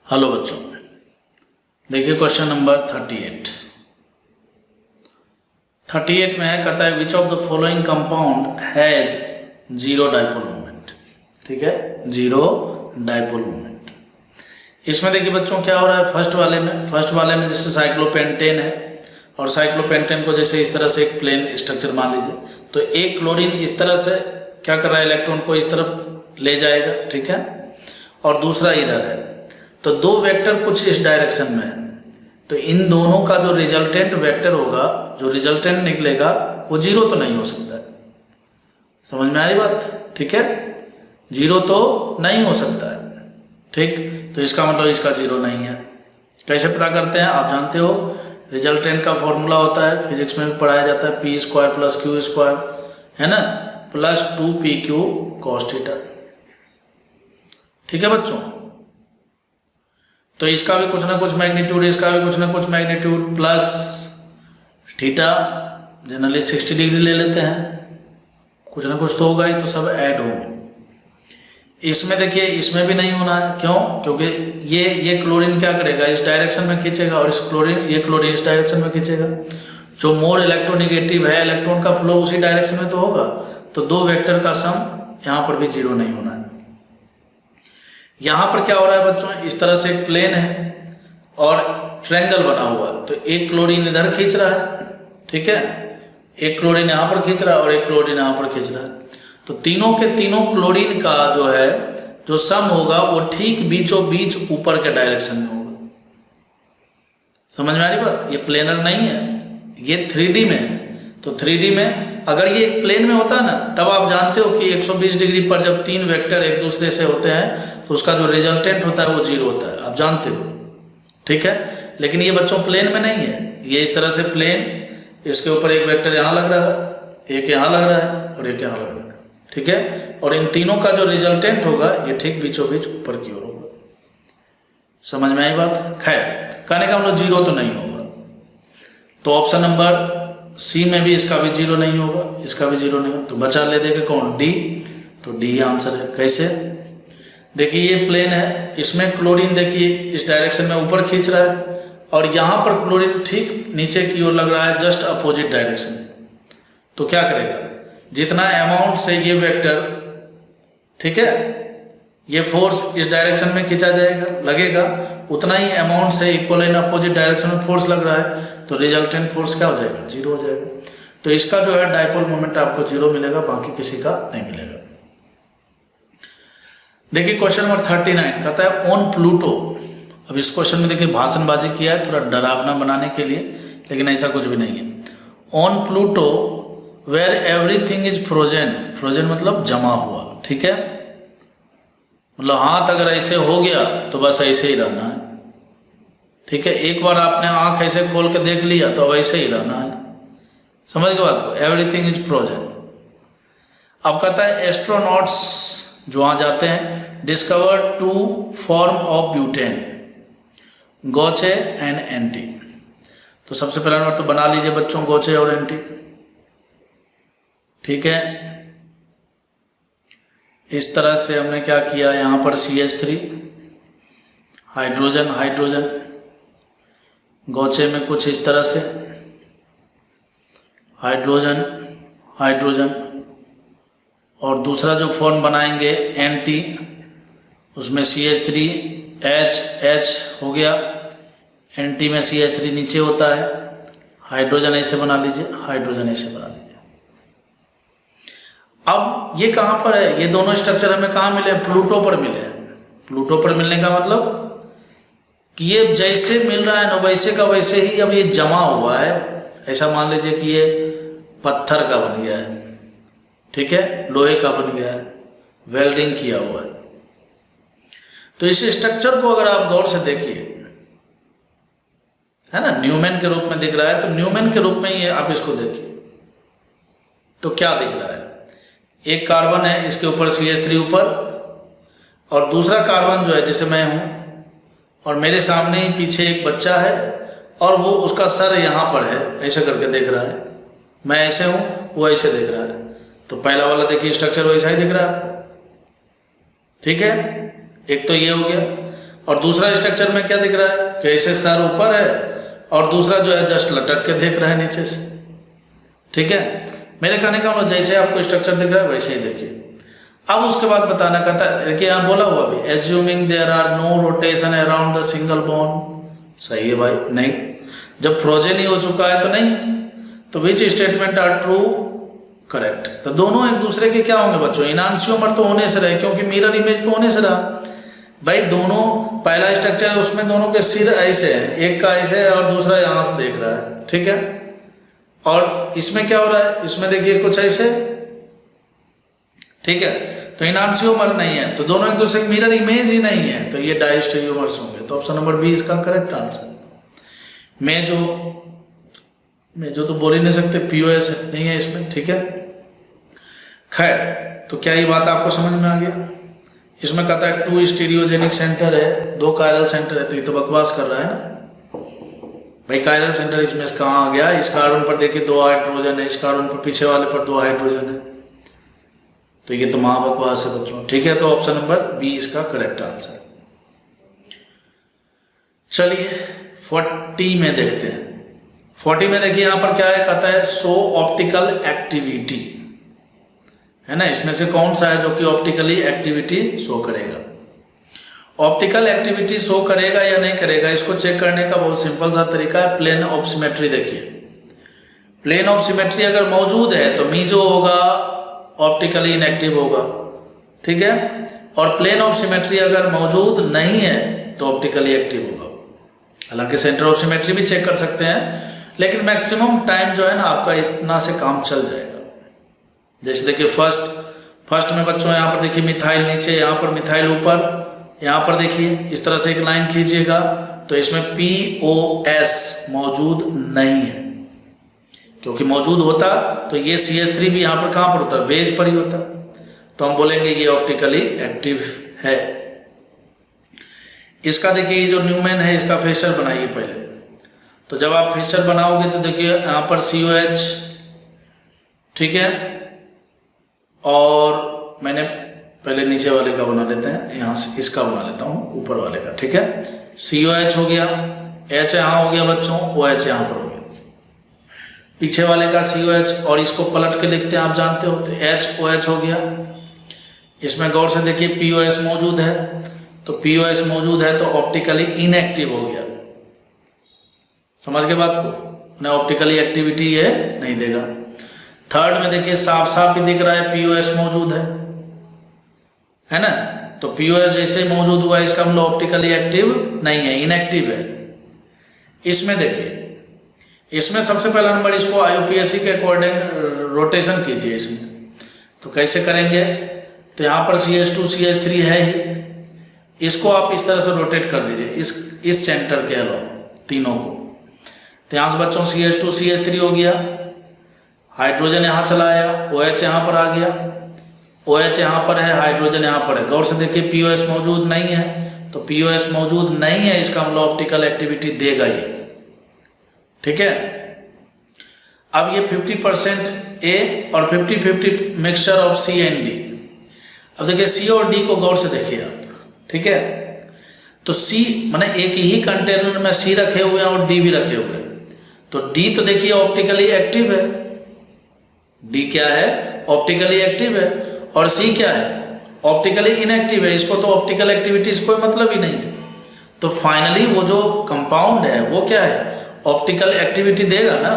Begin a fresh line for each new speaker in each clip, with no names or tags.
Hello बच्चों, देखिए question number 38 में है, कहता है which of the following compound has zero dipole moment. ठीक है, जीरो डाइपोल मोमेंट। इसमें देखिए बच्चों क्या हो रहा है, फर्स्ट वाले में जैसे साइक्लोपेंटेन है और साइक्लोपेंटेन को जैसे इस तरह से एक प्लेन स्ट्रक्चर मान लीजिए, तो एक क्लोरीन इस तरह से क्या कर रहा है, इलेक्ट्रॉन को इस तरफ ले जाएगा। ठीक है, और दूसरा इधर है, तो दो वेक्टर कुछ इस डायरेक्शन में है, तो इन दोनों का जो रिजल्टेंट वेक्टर होगा, जो रिजल्टेंट निकलेगा वो जीरो तो नहीं हो सकता है। समझ में आ रही बात? ठीक है, जीरो तो नहीं हो सकता है। ठीक, तो इसका मतलब इसका जीरो नहीं है। कैसे पता करते हैं? आप जानते हो रिजल्टेंट का फॉर्मूला होता है, फिजिक्स में भी पढ़ाया जाता है, P square plus Q square, है ना, प्लस 2pq cos थीटा। ठीक है बच्चों, तो इसका भी कुछ ना कुछ मैग्नीट्यूड, इसका भी कुछ ना कुछ magnitude, plus theta generally 60 degree ले लेते हैं, कुछ ना कुछ तो होगा ही, तो सब ऐड होंगे। इसमें देखिए, इसमें भी नहीं होना है। क्यों? क्योंकि ये क्लोरीन क्या करेगा, इस डायरेक्शन में खींचेगा, और ये क्लोरीन इस डायरेक्शन में खींचेगा। जो मोर इलेक्ट्रोनिगेटिव है, इलेक्ट्रॉन का फ्लो उसी डायरेक्शन में तो होगा, तो दो वेक्टर का सम यहाँ पर भी जीरो नहीं होना है। यहाँ पर क्या हो रहा है बच्चों, इस तरह से एक प्लेन है और ट्रायंगल बना हुआ, तो एक क्लोरीन इधर खींच रहा है, ठीक है, एक क्लोरीन यहाँ पर खींच रहा है और एक क्लोरीन यहाँ पर खींच रहा है, तो तीनों के तीनों क्लोरीन का जो है जो सम होगा वो ठीक बीचों बीच ऊपर के डायरेक्शन में होगा। समझ में आ रही बात? ये प्लेनर नहीं है, ये 3D में है। तो 3D में अगर ये एक प्लेन में होता है ना, तब आप जानते हो कि 120 डिग्री पर जब तीन वेक्टर एक दूसरे से होते हैं तो उसका जो रिजल्टेंट होता है वो जीरो होता है, आप जानते हो। ठीक है, लेकिन ये बच्चों प्लेन में नहीं है, ये इस तरह से प्लेन, इसके ऊपर एक वेक्टर यहाँ लग रहा है, एक यहाँ लग रहा है और एक यहाँ लग रहा है। ठीक है, और इन तीनों का जो रिजल्टेंट होगा ये ठीक बीचों बीच ऊपर की ओर होगा। समझ में आई बात? खैर, कहने का मतलब जीरो तो नहीं होगा, तो ऑप्शन नंबर सी में भी इसका भी जीरो नहीं होगा, इसका भी जीरो नहीं होगा, तो बचा ले देंगे कौन? डी। तो डी आंसर है। कैसे? देखिए ये प्लेन है, इसमें क्लोरीन देखिए इस डायरेक्शन में ऊपर खींच रहा है, और यहाँ पर क्लोरीन ठीक नीचे की ओर लग रहा है, जस्ट अपोजिट डायरेक्शन। तो क्या करेगा, जितना अमाउंट से ये वेक्टर, ठीक है, ये फोर्स इस डायरेक्शन में खींचा जाएगा लगेगा, उतना ही अमाउंट से इक्वल इन अपोजिट डायरेक्शन में फोर्स लग रहा है, तो रिजल्टेंट फोर्स क्या हो जाएगा? जीरो हो जाएगा। तो इसका जो है डाइपोल मोमेंट आपको जीरो मिलेगा, बाकी किसी का नहीं मिलेगा। देखिए क्वेश्चन नंबर 39 कहता है ऑन प्लूटो। अब इस क्वेश्चन में देखिए भाषणबाजी किया है थोड़ा डरावना बनाने के लिए, लेकिन ऐसा कुछ भी नहीं है। On Pluto where everything is frozen, frozen मतलब जमा हुआ, ठीक है, मतलब हाथ अगर ऐसे हो गया तो बस ऐसे ही रहना है। ठीक है, एक बार आपने आंख ऐसे खोल के देख लिया तो अब ऐसे ही रहना है। समझ गए बात को? Everything is frozen. अब कहता है एस्ट्रोनॉट्स जो वहां जाते हैं discover 2 form of butane, gauche and anti. तो सबसे पहला नंबर तो बना लीजिए बच्चों गोचे और एंटी। ठीक है, इस तरह से हमने क्या किया, यहां पर CH3 हाइड्रोजन हाइड्रोजन, गोचे में कुछ इस तरह से हाइड्रोजन हाइड्रोजन, और दूसरा जो फॉर्म बनाएंगे एंटी, उसमें CH3H हो गया, एंटी में CH3 नीचे होता है, हाइड्रोजन ऐसे बना लीजिए, हाइड्रोजन ऐसे बना लीजिए। अब ये कहाँ पर है, ये दोनों स्ट्रक्चर हमें कहाँ मिले? प्लूटो पर मिले हैं। प्लूटो पर मिलने का मतलब कि ये जैसे मिल रहा है ना वैसे का वैसे ही अब ये जमा हुआ है। ऐसा मान लीजिए कि ये पत्थर का बन गया है, ठीक है, लोहे का बन गया है, वेल्डिंग किया हुआ है। तो इस स्ट्रक्चर को अगर आप गौर से देखिए, है ना, न्यूमैन के रूप में दिख रहा है, तो न्यूमैन के रूप में ये आप इसको देखिए तो क्या दिख रहा है, एक कार्बन है, इसके ऊपर CH3 ऊपर, और दूसरा कार्बन जो है जैसे मैं हूं, और मेरे सामने ही पीछे एक बच्चा है, और वो उसका सर यहाँ पर है, ऐसे करके देख रहा है, मैं ऐसे हूं, वो ऐसे देख रहा है। तो पहला वाला देखिए स्ट्रक्चर वैसा ही दिख रहा है आपको, ठीक है, एक तो ये हो गया। और दूसरा स्ट्रक्चर में क्या दिख रहा है कि ऐसे सर ऊपर है और दूसरा जो है जस्ट लटक के देख रहा है नीचे से। ठीक है, मेरे कहने का मतलब जैसे आपको स्ट्रक्चर दिख रहा है वैसे ही देखिए। अब उसके बाद बताना कहता है, देखिए यहाँ बोला हुआ भी assuming there are no rotation around the single bond. सही है भाई, नहीं, जब फ्रोजन ही हो चुका है तो नहीं, तो which statement are true, correct. तो दोनों एक दूसरे के क्या होंगे बच्चों, इनांशियोमर तो होने से रहे, क्योंकि मिरर इमेज तो होने से रहा भाई। दोनों, पहला स्ट्रक्चर है उसमें दोनों के सिर ऐसे हैं, एक का ऐसे है और दूसरा यहाँ से देख रहा है। ठीक है, और इसमें क्या हो रहा है, इसमें देखिए कुछ ऐसे। ठीक है, तो इनांशियोमर नहीं है, तो दोनों एक दूसरे के मिरर इमेज ही नहीं है, तो ये डायस्टेरियोमर्स होंगे। तो ऑप्शन नंबर बी इसका करेक्ट आंसर। मैं जो तो बोल ही नहीं सकते, पीओएस नहीं है इसमें। ठीक है, खैर, तो क्या ये बात आपको समझ में आ गया। इसमें कहता है 2 स्टीरियोजेनिक सेंटर है, 2 कायरल सेंटर है, तो ये तो बकवास कर रहा है ना भाई। कायरल सेंटर इसमें कहाँ आ गया, इस कार्बन पर देखिए 2 हाइड्रोजन है, इस कार्बन पर पीछे वाले पर 2 हाइड्रोजन है, तो ये तो महाबकवास है बच्चों। ठीक है, तो ऑप्शन नंबर बी इसका करेक्ट आंसर। चलिए 40 में देखते हैं। 40 में देखिए यहाँ पर क्या है, कहता है शो ऑप्टिकल एक्टिविटी, है ना। इसमें से कौन सा है जो कि ऑप्टिकली एक्टिविटी शो करेगा। ऑप्टिकल एक्टिविटी शो करेगा या नहीं करेगा, इसको चेक करने का बहुत सिंपल सा तरीका है। प्लेन ऑफ सिमेट्री देखिए, प्लेन ऑफ सिमेट्री अगर मौजूद है तो मी जो होगा ऑप्टिकली इनएक्टिव होगा। ठीक है, और प्लेन ऑफ सिमेट्री अगर मौजूद नहीं है तो ऑप्टिकली एक्टिव होगा। हालांकि सेंटर ऑफ सिमेट्री भी चेक कर सकते हैं, लेकिन मैक्सिमम टाइम जो है ना आपका इतना से काम चल जाएगा। जैसे देखिए फर्स्ट में बच्चों यहाँ पर देखिए मिथाइल नीचे, यहाँ पर मिथाइल ऊपर, यहाँ पर देखिए इस तरह से एक लाइन खींचिएगा तो इसमें POS मौजूद नहीं है, क्योंकि मौजूद होता तो ये CH3 भी यहाँ पर कहाँ पर होता, वेज पर ही होता, तो हम बोलेंगे ये ऑप्टिकली एक्टिव है। इसका देखिए ये जो न्यूमैन है इसका फेसर बनाइए पहले। तो जब आप फेसर बनाओगे तो देखिए यहाँ पर COH, ठीक है, और मैंने पहले नीचे वाले का बना लेते हैं, यहाँ से इसका बना लेता हूँ ऊपर वाले का। ठीक है, COH हो गया, H यहाँ हो गया बच्चों, OH यहाँ पर हो गया, पीछे वाले का COH, और इसको पलट के लिखते हैं आप जानते हो, तो HOH हो गया। इसमें गौर से देखिए POS मौजूद है, तो POS मौजूद है तो ऑप्टिकली इनएक्टिव हो गया। समझ के बात को, ऑप्टिकली एक्टिविटी ये नहीं देगा। थर्ड में देखिए साफ साफ ही दिख रहा है POS मौजूद है ना, तो POS जैसे मौजूद हुआ इसका मतलब ऑप्टिकली एक्टिव नहीं है, इनएक्टिव है। इसमें देखिए, इसमें सबसे पहला नंबर इसको IUPAC के अकॉर्डिंग रोटेशन कीजिए इसमें। तो कैसे करेंगे, तो यहाँ पर CH2 CH3 है ही, इसको आप इस तरह से रोटेट कर दीजिए इस सेंटर के अलावा तीनों को। तो यहाँ से बच्चों CH2 CH3 हो गया, हाइड्रोजन यहाँ चला आया, OH यहाँ पर आ गया, OH यहाँ पर है, हाइड्रोजन यहाँ पर है। गौर से देखिए POS मौजूद नहीं है, तो POS मौजूद नहीं है इसका मतलब ऑप्टिकल एक्टिविटी देगा ये। ठीक है, अब ये 50% A और 50-50 mixture of C and D। अब देखिए C और D को गौर से देखिए आप। ठीक है, तो C माने एक ही कंटेनर में C रखे हुए हैं और D भी रखे हुए हैं, तो D तो देखिए ऑप्टिकली एक्टिव है, D क्या है, ऑप्टिकली एक्टिव है, और C क्या है, ऑप्टिकली इनएक्टिव है। इसको तो ऑप्टिकल एक्टिविटी से कोई मतलब ही नहीं है, तो फाइनली वो जो कंपाउंड है वो क्या है, ऑप्टिकल एक्टिविटी देगा ना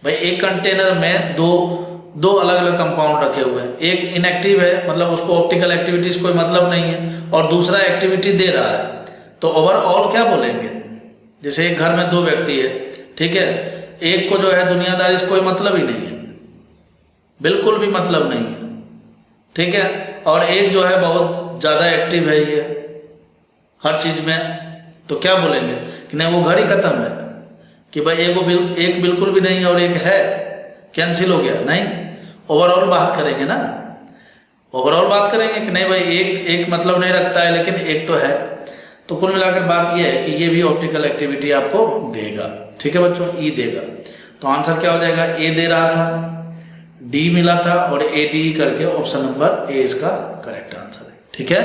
भाई। एक कंटेनर में दो अलग अलग कंपाउंड रखे हुए हैं, एक इनएक्टिव है मतलब उसको ऑप्टिकल एक्टिविटी से कोई मतलब नहीं है, और दूसरा एक्टिविटी दे रहा है, तो ओवरऑल क्या बोलेंगे। जैसे एक घर में 2 व्यक्ति है, ठीक है, एक को जो है दुनियादारी से कोई मतलब ही नहीं है, बिल्कुल भी मतलब नहीं है, ठीक है, और एक जो है बहुत ज़्यादा एक्टिव है ये हर चीज़ में, तो क्या बोलेंगे कि नहीं वो घर ही खत्म है, कि भाई एक बिल्कुल भी नहीं है और एक है, कैंसिल हो गया। नहीं, ओवरऑल बात करेंगे ना, ओवरऑल बात करेंगे कि नहीं भाई एक मतलब नहीं रखता है लेकिन एक तो है। तो कुल मिलाकर बात यह है कि ये भी ऑप्टिकल एक्टिविटी आपको देगा। ठीक है बच्चों, ई देगा। तो आंसर क्या हो जाएगा, ए दे रहा था, डी मिला था, और AD करके ऑप्शन नंबर ए इसका करेक्ट आंसर है। ठीक है।